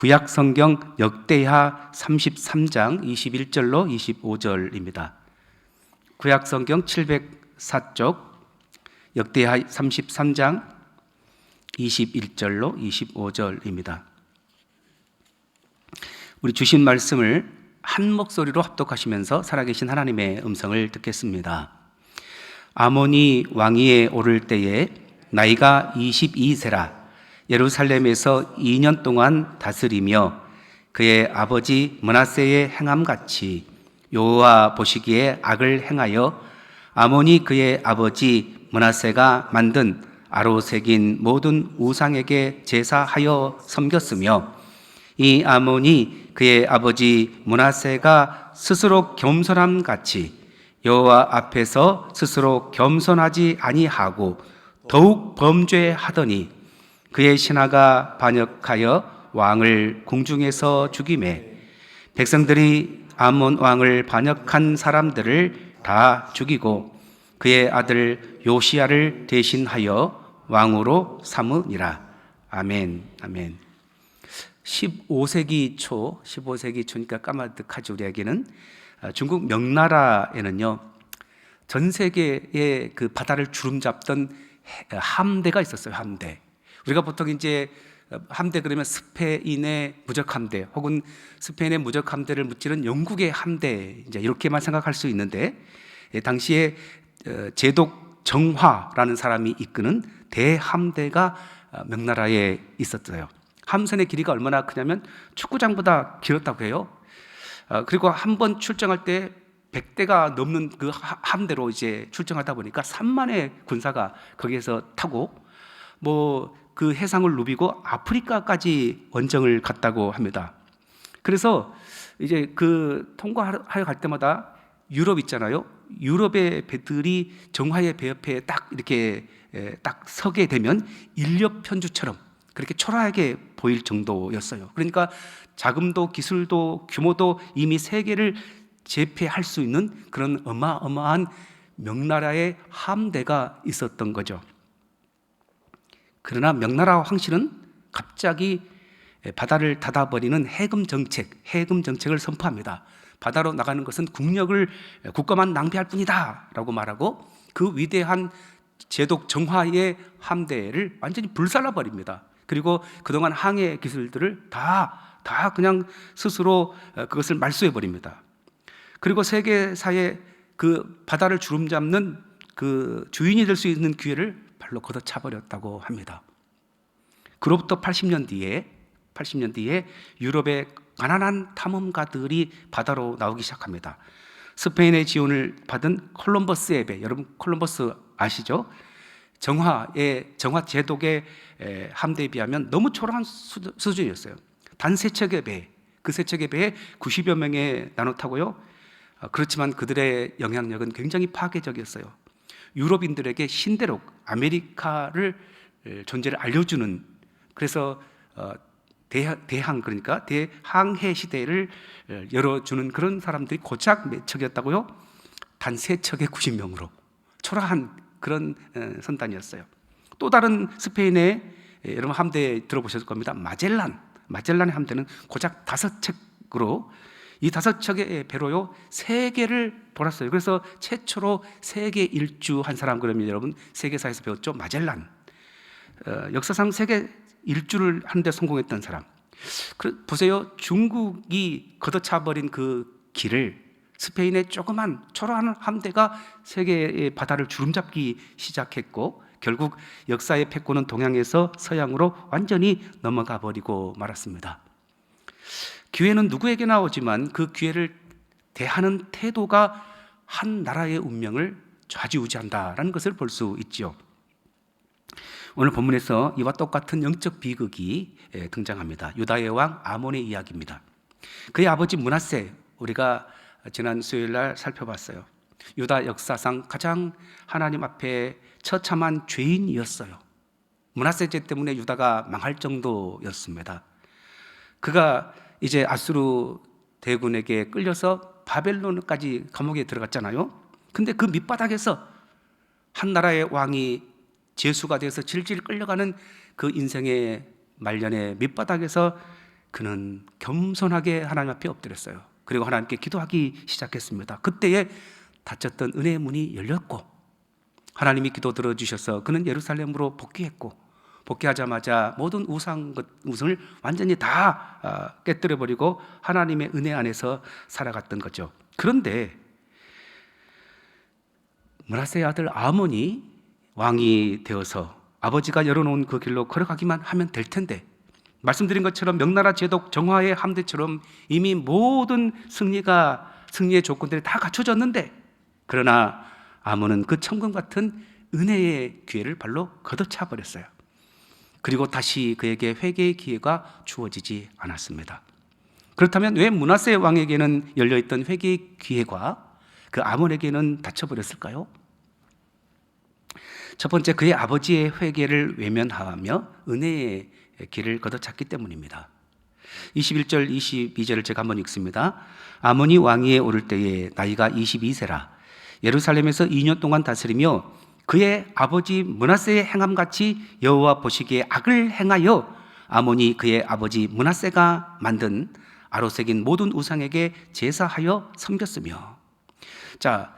구약 성경 역대하 33장 21절로 25절입니다. 구약 성경 704쪽 역대하 33장 21절로 25절입니다. 우리 주신 말씀을 한 목소리로 합독하시면서 살아계신 하나님의 음성을 듣겠습니다. 아몬이 왕위에 오를 때에 나이가 22세라 예루살렘에서 2년 동안 다스리며 그의 아버지 므낫세의 행함같이 여호와 보시기에 악을 행하여 아몬이 그의 아버지 므낫세가 만든 아로 새긴 모든 우상에게 제사하여 섬겼으며 이 아몬이 그의 아버지 므낫세가 스스로 겸손함 같이 여호와 앞에서 스스로 겸손하지 아니하고 더욱 범죄하더니 그의 신하가 반역하여 왕을 궁중에서 죽이매 백성들이 아몬 왕을 반역한 사람들을 다 죽이고 그의 아들 요시야를 대신하여 왕으로 삼으니라. 아멘. 아멘. 15세기 초니까 까마득하죠 우리에게는. 중국 명나라에는요 전 세계의 그 바다를 주름잡던 함대가 있었어요. 함대. 우리가 보통 이제 함대 그러면 스페인의 무적 함대 혹은 스페인의 무적 함대를 무찌른 영국의 함대 이제 이렇게만 생각할 수 있는데 당시에 제독 정화라는 사람이 이끄는 대함대가 명나라에 있었어요. 함선의 길이가 얼마나 크냐면 축구장보다 길었다고 해요. 그리고 한 번 출정할 때 100대가 넘는 그 함대로 이제 출정하다 보니까 3만의 군사가 거기에서 타고 뭐 그 해상을 누비고 아프리카까지 원정을 갔다고 합니다. 그래서 이제 그 통과하러 갈 때마다 유럽 있잖아요. 유럽의 배들이 정화의 배 옆에 딱 이렇게 딱 서게 되면 인력 편주처럼 그렇게 초라하게 보일 정도였어요. 그러니까 자금도 기술도 규모도 이미 세계를 제패할 수 있는 그런 어마어마한 명나라의 함대가 있었던 거죠. 그러나 명나라 황실은 갑자기 바다를 닫아버리는 해금 정책을 선포합니다. 바다로 나가는 것은 국가만 낭비할 뿐이다 라고 말하고 그 위대한 제독 정화의 함대를 완전히 불살라버립니다. 그리고 그동안 항해 기술들을 다 그냥 스스로 그것을 말소해버립니다. 그리고 세계사의 그 바다를 주름잡는 그 주인이 될 수 있는 기회를 발로 걷어차버렸다고 합니다. 그로부터 80년 뒤에 유럽의 가난한 탐험가들이 바다로 나오기 시작합니다. 스페인의 지원을 받은 콜럼버스의 배, 여러분 콜럼버스 아시죠? 정화 제독의 함대에 비하면 너무 초라한 수준이었어요. 단 세 척의 배, 그 세 척의 배에 90여 명의 나눠 타고요. 그렇지만 그들의 영향력은 굉장히 파괴적이었어요. 유럽인들에게 신대륙 아메리카를 존재를 알려주는, 그래서 그러니까 대항해 시대를 열어주는 그런 사람들이 고작 몇 척이었다고요? 단 세 척의 90명으로 초라한 그런 선단이었어요. 또 다른 스페인의 여러분 함대 들어보셨을 겁니다. 마젤란의 함대는 고작 5척으로 이 5척의 배로요 세계를 돌았어요. 그래서 최초로 세계 일주한 사람 그러면 여러분 세계사에서 배웠죠. 마젤란. 역사상 세계 일주를 하는데 성공했던 사람. 보세요. 중국이 걷어차버린 그 길을 스페인의 조그만 초라한 함대가 세계의 바다를 주름잡기 시작했고 결국 역사의 패권은 동양에서 서양으로 완전히 넘어가 버리고 말았습니다. 기회는 누구에게나 오지만 그 기회를 대하는 태도가 한 나라의 운명을 좌지우지한다라는 것을 볼 수 있죠. 오늘 본문에서 이와 똑같은 영적 비극이 등장합니다. 유다의 왕 아몬의 이야기입니다. 그의 아버지 므낫세, 우리가 지난 수요일 날 살펴봤어요. 유다 역사상 가장 하나님 앞에 처참한 죄인이었어요. 므낫세 죄 때문에 유다가 망할 정도였습니다. 그가 이제 아수르 대군에게 끌려서 바벨론까지 감옥에 들어갔잖아요. 근데 그 밑바닥에서 한 나라의 왕이 죄수가 돼서 질질 끌려가는 그 인생의 말년의 밑바닥에서 그는 겸손하게 하나님 앞에 엎드렸어요. 그리고 하나님께 기도하기 시작했습니다. 그때에 닫혔던 은혜의 문이 열렸고 하나님이 기도 들어주셔서 그는 예루살렘으로 복귀했고, 복귀하자마자 모든 우상을 완전히 다 깨뜨려버리고 하나님의 은혜 안에서 살아갔던 거죠. 그런데 므낫세의 아들 아몬이 왕이 되어서 아버지가 열어놓은 그 길로 걸어가기만 하면 될 텐데, 말씀드린 것처럼 명나라 제독 정화의 함대처럼 이미 모든 승리의 조건들이 다 갖춰졌는데, 그러나 아몬은 그 천금 같은 은혜의 기회를 발로 걷어차 버렸어요. 그리고 다시 그에게 회개의 기회가 주어지지 않았습니다. 그렇다면 왜 므낫세 왕에게는 열려있던 회개의 기회가 그 아몬에게는 닫혀버렸을까요? 첫 번째, 그의 아버지의 회개를 외면하며 은혜의 길을 걷어찼기 때문입니다. 21절 22절을 제가 한번 읽습니다. 아몬이 왕위에 오를 때에 나이가 22세라 예루살렘에서 2년 동안 다스리며 그의 아버지 므낫세의 행함같이 여호와 보시기에 악을 행하여 아몬이 그의 아버지 므낫세가 만든 아로색인 모든 우상에게 제사하여 섬겼으며. 자,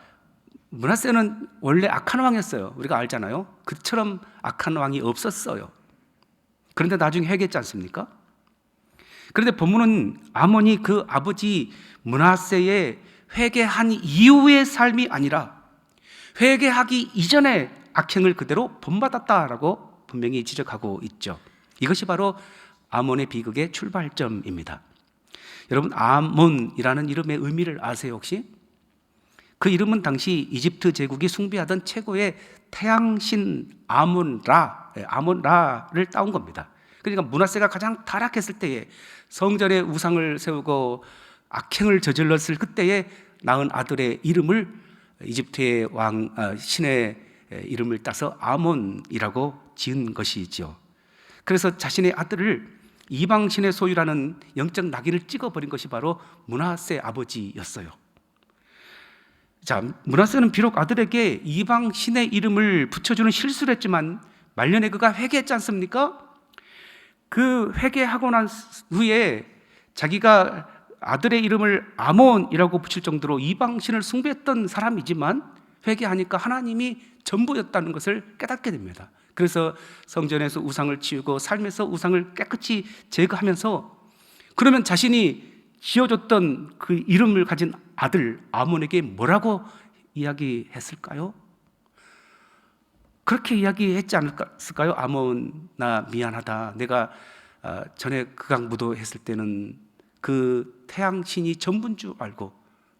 므낫세는 원래 악한 왕이었어요. 우리가 알잖아요. 그처럼 악한 왕이 없었어요. 그런데 나중에 회개했지 않습니까? 그런데 본문은 아몬이 그 아버지 므낫세의 회개한 이후의 삶이 아니라 회개하기 이전에 악행을 그대로 본받았다라고 분명히 지적하고 있죠. 이것이 바로 아몬의 비극의 출발점입니다. 여러분, 아몬이라는 이름의 의미를 아세요 혹시? 그 이름은 당시 이집트 제국이 숭배하던 최고의 태양신 아몬라를 따온 겁니다. 그러니까 므낫세가 가장 타락했을 때에 성전에 우상을 세우고 악행을 저질렀을 그때에 낳은 아들의 이름을 이집트의 신의 이름을 따서 아몬이라고 지은 것이죠. 그래서 자신의 아들을 이방신의 소유라는 영적 낙인을 찍어버린 것이 바로 므낫세 아버지였어요. 자, 므낫세는 비록 아들에게 이방신의 이름을 붙여주는 실수를 했지만 말년에 그가 회개했지 않습니까? 그 회개하고 난 후에 자기가 아들의 이름을 아몬이라고 붙일 정도로 이방신을 숭배했던 사람이지만 회개하니까 하나님이 전부였다는 것을 깨닫게 됩니다. 그래서 성전에서 우상을 치우고 삶에서 우상을 깨끗이 제거하면서, 그러면 자신이 지어줬던 그 이름을 가진 아들 아몬에게 뭐라고 이야기했을까요? 그렇게 이야기했지 않았을까요? 아몬아, 미안하다. 내가 전에 극악무도 했을 때는 그 태양신이 전부인 줄 알고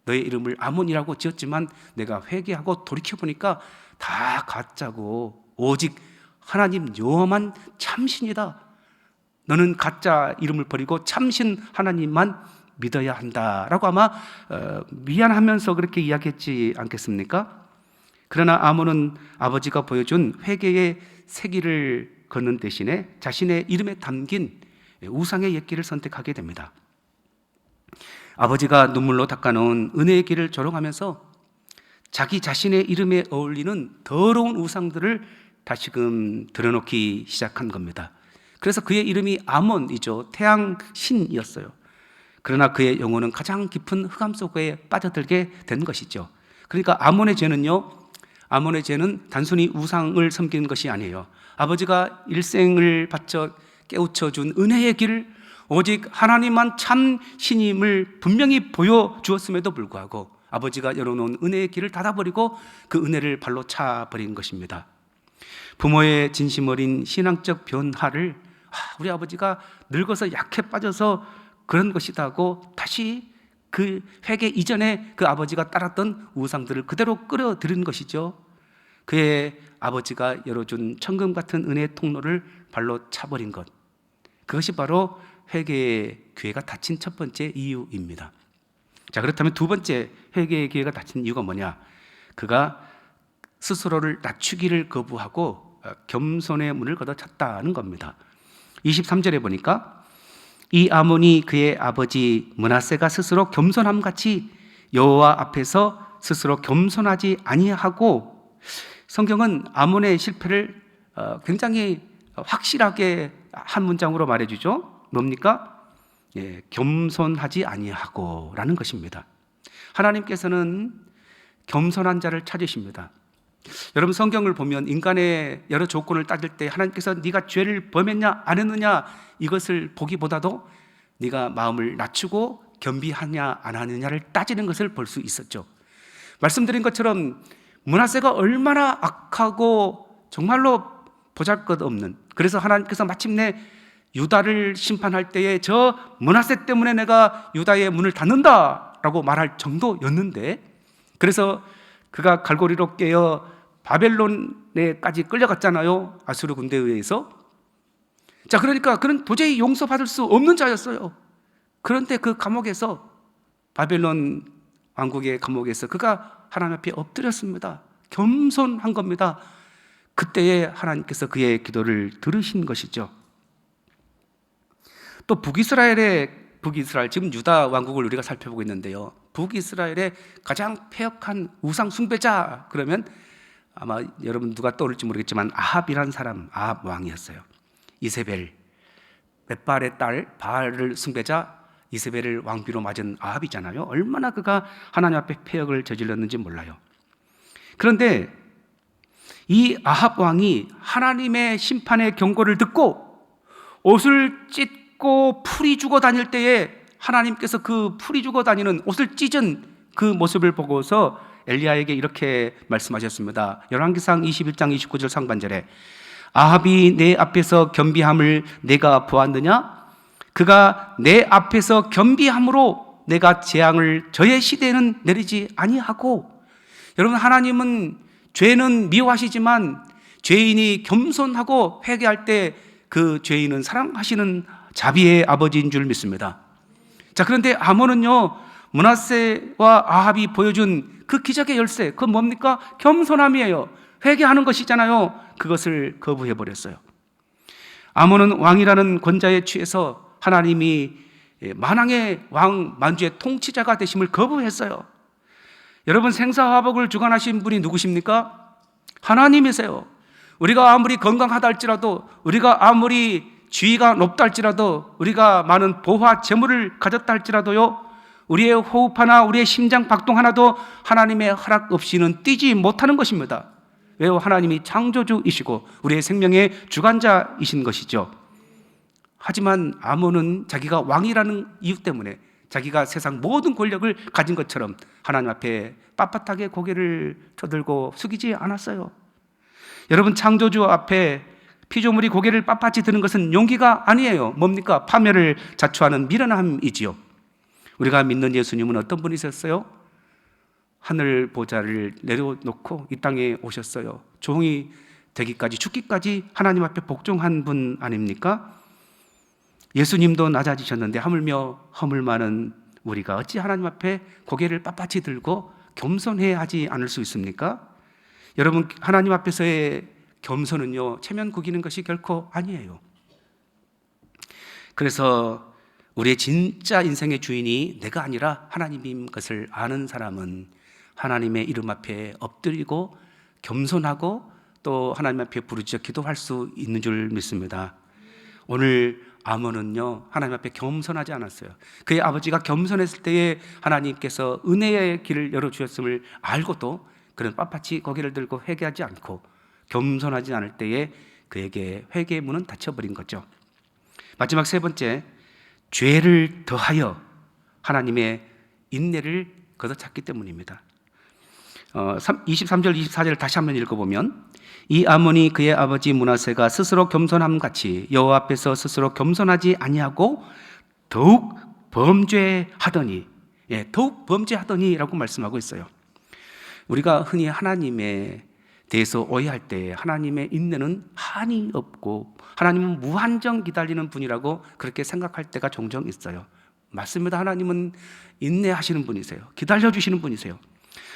너의 이름을 아몬이라고 지었지만 내가 회개하고 돌이켜보니까 다 가짜고 오직 하나님 여호와만 참신이다. 너는 가짜 이름을 버리고 참신 하나님만 믿어야 한다라고 아마 미안하면서 그렇게 이야기했지 않겠습니까? 그러나 아몬은 아버지가 보여준 회개의 세기를 걷는 대신에 자신의 이름에 담긴 우상의 옛길을 선택하게 됩니다. 아버지가 눈물로 닦아놓은 은혜의 길을 조롱하면서 자기 자신의 이름에 어울리는 더러운 우상들을 다시금 들여놓기 시작한 겁니다. 그래서 그의 이름이 아몬이죠. 태양신이었어요. 그러나 그의 영혼은 가장 깊은 흑암 속에 빠져들게 된 것이죠. 그러니까 아몬의 죄는 단순히 우상을 섬기는 것이 아니에요. 아버지가 일생을 바쳐 깨우쳐준 은혜의 길을, 오직 하나님만 참 신임을 분명히 보여주었음에도 불구하고 아버지가 열어놓은 은혜의 길을 닫아버리고 그 은혜를 발로 차버린 것입니다. 부모의 진심 어린 신앙적 변화를 우리 아버지가 늙어서 약해 빠져서 그런 것이다 하고 다시 그 회개 이전에 그 아버지가 따랐던 우상들을 그대로 끌어들인 것이죠. 그의 아버지가 열어준 천금 같은 은혜의 통로를 발로 차버린 것, 그것이 바로 회개의 기회가 닫힌 첫 번째 이유입니다. 자, 그렇다면 두 번째 회개의 기회가 닫힌 이유가 뭐냐? 그가 스스로를 낮추기를 거부하고 겸손의 문을 걷어찼다는 겁니다. 23절에 보니까 이 아몬이 그의 아버지 므낫세가 스스로 겸손함같이 여호와 앞에서 스스로 겸손하지 아니하고, 성경은 아몬의 실패를 굉장히 확실하게 한 문장으로 말해주죠. 뭡니까? 겸손하지 아니하고라는 것입니다. 하나님께서는 겸손한 자를 찾으십니다. 여러분, 성경을 보면 인간의 여러 조건을 따질 때 하나님께서 네가 죄를 범했냐 안 했느냐 이것을 보기보다도 네가 마음을 낮추고 겸비하냐 안 하느냐를 따지는 것을 볼 수 있었죠. 말씀드린 것처럼 므낫세가 얼마나 악하고 정말로 보잘것없는, 그래서 하나님께서 마침내 유다를 심판할 때에 저 므낫세 때문에 내가 유다의 문을 닫는다라고 말할 정도였는데, 그래서 그가 갈고리로 깨어 바벨론에까지 끌려갔잖아요. 아수르 군대에 의해서. 자, 그러니까 그는 도저히 용서받을 수 없는 자였어요. 그런데 그 감옥에서, 바벨론 왕국의 감옥에서 그가 하나님 앞에 엎드렸습니다. 겸손한 겁니다. 그때에 하나님께서 그의 기도를 들으신 것이죠. 또 북이스라엘, 지금 유다 왕국을 우리가 살펴보고 있는데요, 북이스라엘의 가장 패역한 우상 숭배자 그러면 아마 여러분 누가 떠오를지 모르겠지만 아합이란 사람, 아합 왕이었어요. 이세벨, 벳발의 딸 바알을 숭배자 이세벨을 왕비로 맞은 아합이잖아요. 얼마나 그가 하나님 앞에 패역을 저질렀는지 몰라요. 그런데 이 아합 왕이 하나님의 심판의 경고를 듣고 옷을 찢고 풀이 죽어 다닐 때에 하나님께서 그 풀이 죽어 다니는 옷을 찢은 그 모습을 보고서 엘리야에게 이렇게 말씀하셨습니다. 열왕기상 21장 29절 상반절에 아합이 내 앞에서 겸비함을 내가 보았느냐? 그가 내 앞에서 겸비함으로 내가 재앙을 저의 시대에는 내리지 아니하고. 여러분, 하나님은 죄는 미워하시지만 죄인이 겸손하고 회개할 때 그 죄인은 사랑하시는 자비의 아버지인 줄 믿습니다. 자, 그런데 아몬은요, 므낫세와 아합이 보여준 그 기적의 열쇠, 그건 뭡니까? 겸손함이에요. 회개하는 것이잖아요. 그것을 거부해버렸어요. 아몬은 왕이라는 권자에 취해서 하나님이 만왕의 왕 만주의 통치자가 되심을 거부했어요. 여러분, 생사화복을 주관하신 분이 누구십니까? 하나님이세요. 우리가 아무리 건강하다 할지라도, 우리가 아무리 지위가 높다 할지라도, 우리가 많은 보화 재물을 가졌다 할지라도요, 우리의 호흡 하나, 우리의 심장 박동 하나도 하나님의 허락 없이는 뛰지 못하는 것입니다. 왜요? 하나님이 창조주이시고 우리의 생명의 주관자이신 것이죠. 하지만 아몬은 자기가 왕이라는 이유 때문에 자기가 세상 모든 권력을 가진 것처럼 하나님 앞에 빳빳하게 고개를 쳐들고 숙이지 않았어요. 여러분, 창조주 앞에 피조물이 고개를 빳빳이 드는 것은 용기가 아니에요. 뭡니까? 파멸을 자초하는 미련함이지요. 우리가 믿는 예수님은 어떤 분이셨어요? 하늘 보좌를 내려놓고 이 땅에 오셨어요. 종이 되기까지, 죽기까지 하나님 앞에 복종한 분 아닙니까? 예수님도 낮아지셨는데 하물며 허물 많은 우리가 어찌 하나님 앞에 고개를 빳빳이 들고 겸손해야 하지 않을 수 있습니까? 여러분, 하나님 앞에서의 겸손은요, 체면 구기는 것이 결코 아니에요. 그래서 우리의 진짜 인생의 주인이 내가 아니라 하나님인 것을 아는 사람은 하나님의 이름 앞에 엎드리고 겸손하고 또 하나님 앞에 부르짖어 기도할 수 있는 줄 믿습니다. 오늘 아몬은요, 하나님 앞에 겸손하지 않았어요. 그의 아버지가 겸손했을 때에 하나님께서 은혜의 길을 열어주셨음을 알고도 그는 빳빳이 고개를 들고 회개하지 않고 겸손하지 않을 때에 그에게 회개의 문은 닫혀버린 거죠. 마지막 세 번째, 죄를 더하여 하나님의 인내를 걷어찼기 때문입니다. 23절 24절을 다시 한번 읽어보면, 이 아몬이 그의 아버지 므낫세가 스스로 겸손함같이 여호와 앞에서 스스로 겸손하지 아니하고 더욱 범죄하더니, 더욱 범죄하더니라고 말씀하고 있어요. 우리가 흔히 하나님에 대해서 오해할 때 하나님의 인내는 한이 없고 하나님은 무한정 기다리는 분이라고 그렇게 생각할 때가 종종 있어요. 맞습니다. 하나님은 인내하시는 분이세요. 기다려주시는 분이세요.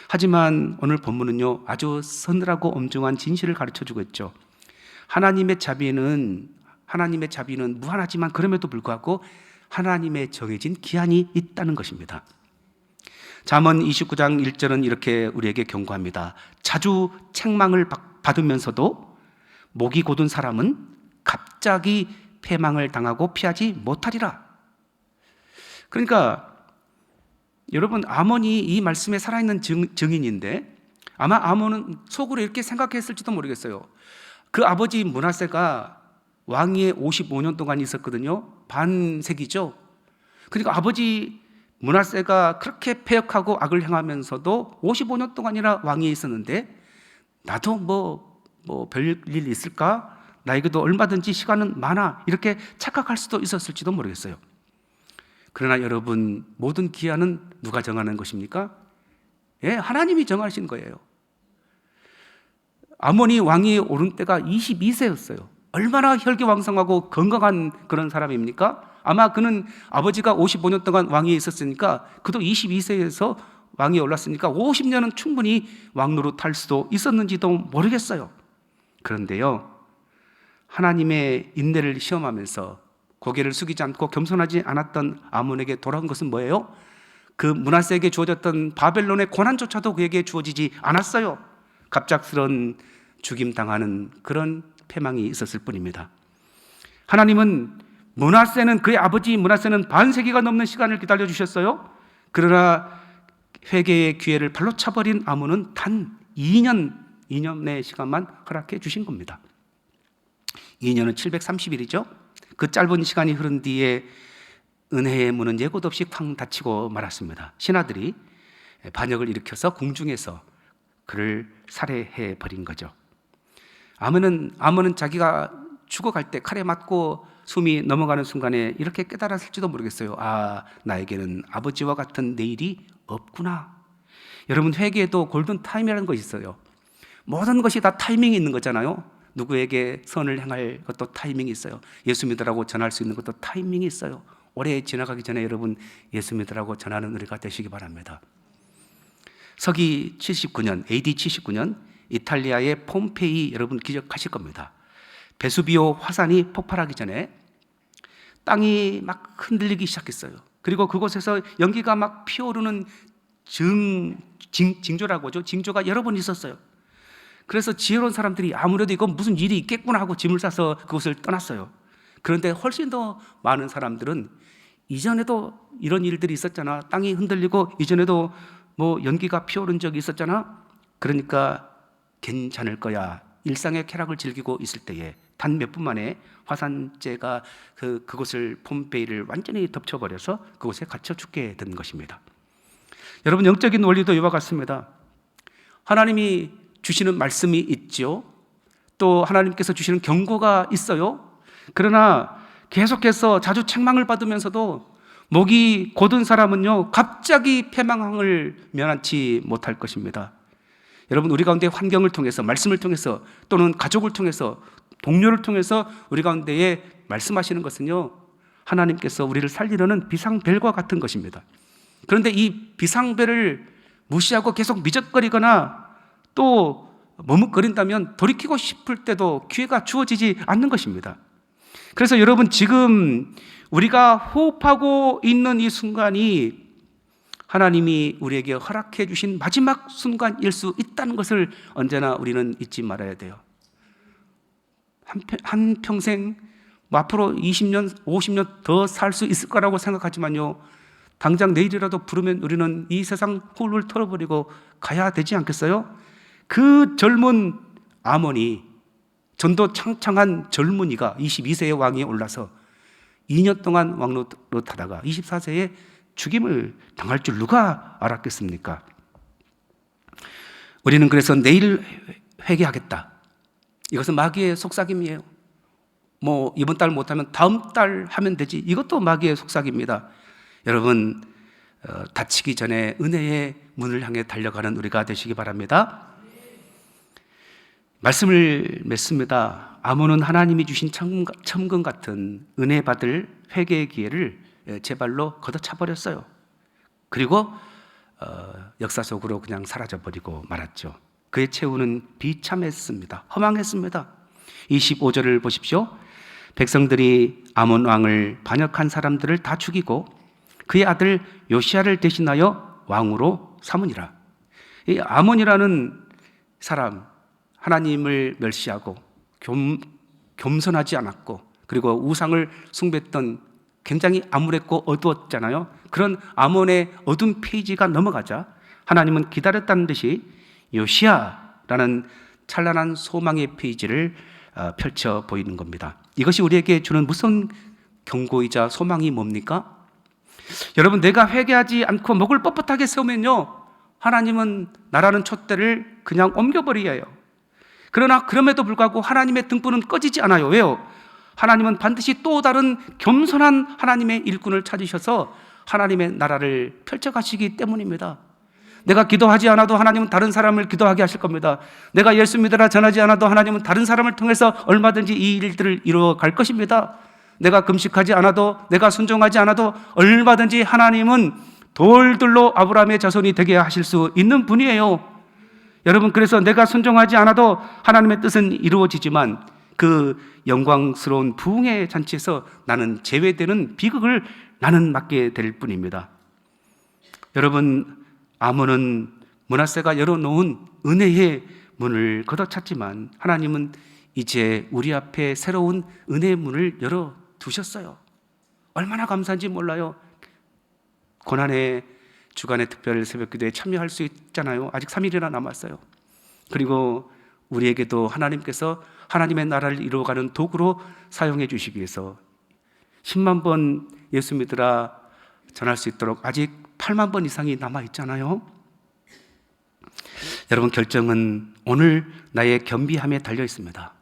하지만 오늘 본문은요, 아주 서늘하고 엄중한 진실을 가르쳐주고 있죠. 하나님의 자비는 무한하지만 그럼에도 불구하고 하나님의 정해진 기한이 있다는 것입니다. 잠언 29장 1절은 이렇게 우리에게 경고합니다. 자주 책망을 받으면서도 목이 곧은 사람은 갑자기 패망을 당하고 피하지 못하리라. 그러니까 여러분, 아몬이 이 말씀에 살아있는 증인인데 아마 아몬은 속으로 이렇게 생각했을지도 모르겠어요. 그 아버지 므낫세가 왕위에 55년 동안 있었거든요. 반세기죠. 그러니까 아버지 므낫세가 그렇게 패역하고 악을 행하면서도 55년 동안이나 왕위에 있었는데 나도 뭐 별일 있을까? 나에게도 얼마든지 시간은 많아. 이렇게 착각할 수도 있었을지도 모르겠어요. 그러나 여러분, 모든 기한은 누가 정하는 것입니까? 예, 하나님이 정하신 거예요. 아몬이 왕위에 오른 때가 22세였어요. 얼마나 혈기왕성하고 건강한 그런 사람입니까? 아마 그는 아버지가 55년 동안 왕위에 있었으니까 그도 22세에서 왕위에 올랐으니까 50년은 충분히 왕노릇할 수도 있었는지도 모르겠어요. 그런데요, 하나님의 인내를 시험하면서 고개를 숙이지 않고 겸손하지 않았던 아몬에게 돌아온 것은 뭐예요? 그 므낫세에게 주어졌던 바벨론의 고난조차도 그에게 주어지지 않았어요. 갑작스런 죽임당하는 그런 패망이 있었을 뿐입니다. 하나님은 므낫세는, 그의 아버지 므낫세는 반세기가 넘는 시간을 기다려주셨어요. 그러나 회개의 기회를 발로 차버린 아몬은 단 2년의 시간만 허락해 주신 겁니다. 2년은 730일이죠. 그 짧은 시간이 흐른 뒤에 은혜의 문은 예고도 없이 쾅 닫히고 말았습니다. 신하들이 반역을 일으켜서 궁중에서 그를 살해해 버린 거죠. 아몬은 자기가 죽어갈 때 칼에 맞고 숨이 넘어가는 순간에 이렇게 깨달았을지도 모르겠어요. 아, 나에게는 아버지와 같은 내일이 없구나. 여러분, 회개에도 골든 타임이라는 것이 있어요. 모든 것이 다 타이밍이 있는 거잖아요. 누구에게 선을 행할 것도 타이밍이 있어요. 예수 믿으라고 전할 수 있는 것도 타이밍이 있어요. 올해 지나가기 전에 여러분, 예수 믿으라고 전하는 우리가 되시기 바랍니다. 서기 79년, AD 79년 이탈리아의 폼페이, 여러분 기억하실 겁니다. 베수비오 화산이 폭발하기 전에 땅이 막 흔들리기 시작했어요. 그리고 그곳에서 연기가 막 피어오르는 징조라고 하죠. 징조가 여러 번 있었어요. 그래서 지혜로운 사람들이 아무래도 이건 무슨 일이 있겠구나 하고 짐을 싸서 그곳을 떠났어요. 그런데 훨씬 더 많은 사람들은 이전에도 이런 일들이 있었잖아. 땅이 흔들리고 이전에도 뭐 연기가 피어오른 적이 있었잖아. 그러니까 괜찮을 거야. 일상의 쾌락을 즐기고 있을 때에 단 몇 분 만에 화산재가 그곳을 폼페이를 완전히 덮쳐버려서 그곳에 갇혀 죽게 된 것입니다. 여러분, 영적인 원리도 이와 같습니다. 하나님이 주시는 말씀이 있죠. 또 하나님께서 주시는 경고가 있어요. 그러나 계속해서 자주 책망을 받으면서도 목이 곧은 사람은요, 갑자기 패망을 면하지 못할 것입니다. 여러분, 우리 가운데 환경을 통해서, 말씀을 통해서, 또는 가족을 통해서, 동료를 통해서 우리 가운데에 말씀하시는 것은요, 하나님께서 우리를 살리려는 비상벨과 같은 것입니다. 그런데 이 비상벨을 무시하고 계속 미적거리거나 또 머뭇거린다면 돌이키고 싶을 때도 기회가 주어지지 않는 것입니다. 그래서 여러분, 지금 우리가 호흡하고 있는 이 순간이 하나님이 우리에게 허락해 주신 마지막 순간일 수 있다는 것을 언제나 우리는 잊지 말아야 돼요. 한평생 앞으로 20년, 50년 더 살 수 있을 거라고 생각하지만요, 당장 내일이라도 부르면 우리는 이 세상 홀을 털어버리고 가야 되지 않겠어요? 그 젊은 아몬이, 전도 창창한 젊은이가 22세의 왕위에 올라서 2년 동안 왕노릇하다가 24세에 죽임을 당할 줄 누가 알았겠습니까? 우리는 그래서 내일 회개하겠다. 이것은 마귀의 속삭임이에요. 뭐 이번 달 못하면 다음 달 하면 되지. 이것도 마귀의 속삭입니다. 여러분, 다치기 전에 은혜의 문을 향해 달려가는 우리가 되시기 바랍니다. 말씀을 맺습니다. 아몬은 하나님이 주신 천금 같은 은혜 받을 회개의 기회를 제 발로 걷어차버렸어요. 그리고 역사 속으로 그냥 사라져버리고 말았죠. 그의 최후는 비참했습니다. 허망했습니다. 25절을 보십시오. 백성들이 아몬 왕을 반역한 사람들을 다 죽이고 그의 아들 요시야를 대신하여 왕으로 삼으니라. 이 아몬이라는 사람, 하나님을 멸시하고 겸손하지 않았고, 그리고 우상을 숭배했던 굉장히 암울했고 어두웠잖아요. 그런 암원의 어두운 페이지가 넘어가자 하나님은 기다렸다는 듯이 요시야라는 찬란한 소망의 페이지를 펼쳐 보이는 겁니다. 이것이 우리에게 주는 무슨 경고이자 소망이 뭡니까? 여러분, 내가 회개하지 않고 목을 뻣뻣하게 세우면요, 하나님은 나라는 촛대를 그냥 옮겨버려요. 그러나 그럼에도 불구하고 하나님의 등불은 꺼지지 않아요. 왜요? 하나님은 반드시 또 다른 겸손한 하나님의 일꾼을 찾으셔서 하나님의 나라를 펼쳐가시기 때문입니다. 내가 기도하지 않아도 하나님은 다른 사람을 기도하게 하실 겁니다. 내가 예수 믿으라 전하지 않아도 하나님은 다른 사람을 통해서 얼마든지 이 일들을 이루어 갈 것입니다. 내가 금식하지 않아도, 내가 순종하지 않아도 얼마든지 하나님은 돌들로 아브라함의 자손이 되게 하실 수 있는 분이에요. 여러분, 그래서 내가 순종하지 않아도 하나님의 뜻은 이루어지지만 그 영광스러운 부흥의 잔치에서 나는 제외되는 비극을 나는 맞게 될 뿐입니다. 여러분, 아몬은 므낫세가 열어놓은 은혜의 문을 걷어찼지만 하나님은 이제 우리 앞에 새로운 은혜의 문을 열어두셨어요. 얼마나 감사한지 몰라요. 고난의 주간의 특별 새벽기도에 참여할 수 있잖아요. 아직 3일이나 남았어요. 그리고 우리에게도 하나님께서 하나님의 나라를 이루어가는 도구로 사용해 주시기 위해서 10만 번 예수 믿으라 전할 수 있도록 아직 8만 번 이상이 남아있잖아요. 여러분, 결정은 오늘 나의 겸비함에 달려 있습니다.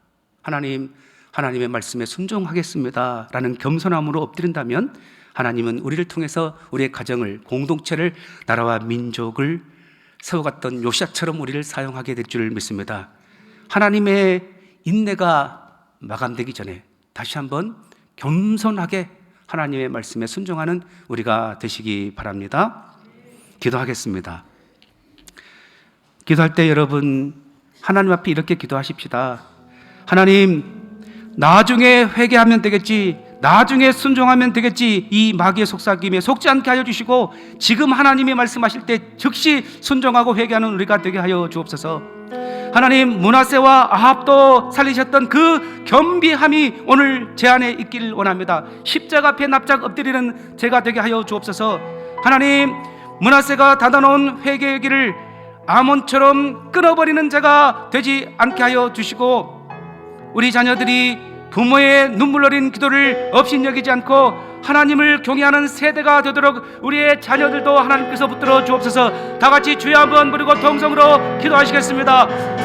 하나님의 말씀에 순종하겠습니다 라는 겸손함으로 엎드린다면 하나님은 우리를 통해서 우리의 가정을, 공동체를, 나라와 민족을 세워갔던 요시야처럼 우리를 사용하게 될 줄 믿습니다. 하나님의 인내가 마감되기 전에 다시 한번 겸손하게 하나님의 말씀에 순종하는 우리가 되시기 바랍니다. 기도하겠습니다. 기도할 때 여러분, 하나님 앞에 이렇게 기도하십시다. 하나님, 나중에 회개하면 되겠지, 나중에 순종하면 되겠지, 이 마귀의 속삭임에 속지 않게 하여 주시고 지금 하나님이 말씀하실 때 즉시 순종하고 회개하는 우리가 되게 하여 주옵소서. 하나님, 므낫세와 아합도 살리셨던 그 겸비함이 오늘 제 안에 있기를 원합니다. 십자가 앞에 납작 엎드리는 제가 되게 하여 주옵소서. 하나님, 므낫세가 닫아놓은 회개의 길을 아몬처럼 끊어버리는 자가 되지 않게 하여 주시고 우리 자녀들이 부모의 눈물 어린 기도를 업신여기지 않고 하나님을 경외하는 세대가 되도록 우리의 자녀들도 하나님께서 붙들어 주옵소서. 다 같이 주여 한번 부르고 통성으로 기도하시겠습니다.